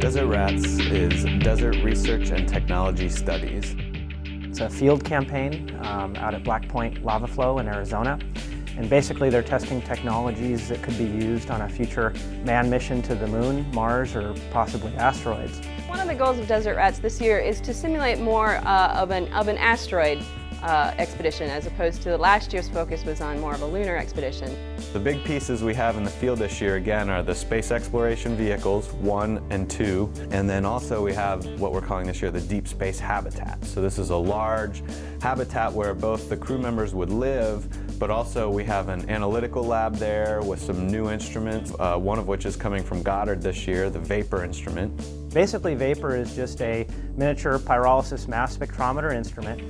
Desert Rats is Desert Research and Technology Studies. It's a field campaign out at Black Point Lava Flow in Arizona. And basically they're testing technologies that could be used on a future manned mission to the moon, Mars, or possibly asteroids. One of the goals of Desert Rats this year is to simulate more of an asteroid expedition, as opposed to last year's focus was on more of a lunar expedition. The big pieces we have in the field this year, again, are the space exploration vehicles, 1 and 2, and then also we have what we're calling this year the deep space habitat. So this is a large habitat where both the crew members would live, but also we have an analytical lab there with some new instruments, one of which is coming from Goddard this year, the VAPOR instrument. Basically, VAPOR is just a miniature pyrolysis mass spectrometer instrument,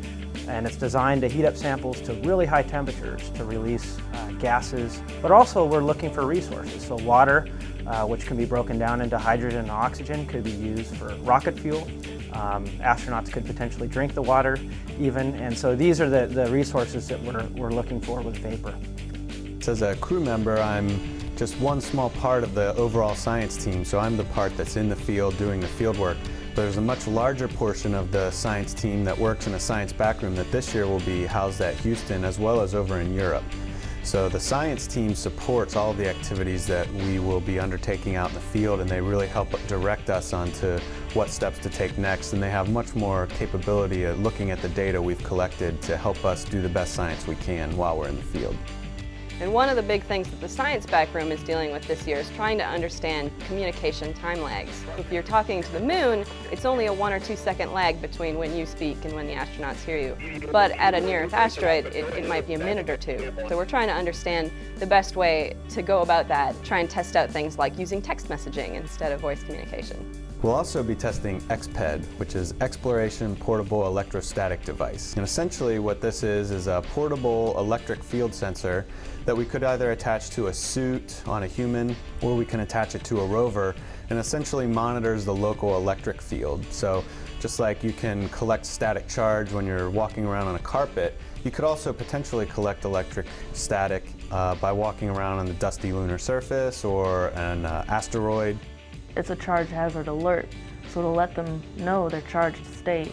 and it's designed to heat up samples to really high temperatures to release gases. But also we're looking for resources. So water, which can be broken down into hydrogen and oxygen, could be used for rocket fuel. Astronauts could potentially drink the water even, and so these are the resources that we're looking for with VAPOR. As a crew member, I'm just one small part of the overall science team, so I'm the part that's in the field doing the field work. But there's a much larger portion of the science team that works in a science backroom that this year will be housed at Houston as well as over in Europe. So the science team supports all of the activities that we will be undertaking out in the field, and they really help direct us onto what steps to take next, and they have much more capability at looking at the data we've collected to help us do the best science we can while we're in the field. And one of the big things that the science backroom is dealing with this year is trying to understand communication time lags. If you're talking to the moon, it's only a 1 or 2 second lag between when you speak and when the astronauts hear you. But at a near-Earth asteroid, it might be a minute or two. So we're trying to understand the best way to go about that, try and test out things like using text messaging instead of voice communication. We'll also be testing XPED, which is Exploration Portable Electrostatic Device. And essentially what this is a portable electric field sensor that we could either attach to a suit on a human, or we can attach it to a rover, and essentially monitors the local electric field. So just like you can collect static charge when you're walking around on a carpet, you could also potentially collect electric static by walking around on the dusty lunar surface or an asteroid. It's a charge hazard alert, so to let them know their charged state.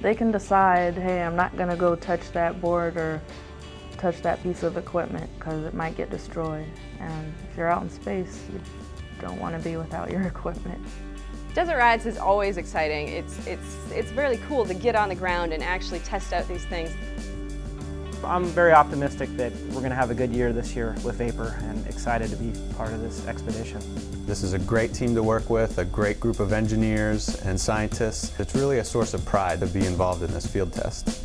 They can decide, hey, I'm not going to go touch that board or touch that piece of equipment because it might get destroyed. And if you're out in space, you don't want to be without your equipment. Desert Rats is always exciting. It's really cool to get on the ground and actually test out these things. I'm very optimistic that we're going to have a good year this year with VAPOR, and excited to be part of this expedition. This is a great team to work with, a great group of engineers and scientists. It's really a source of pride to be involved in this field test.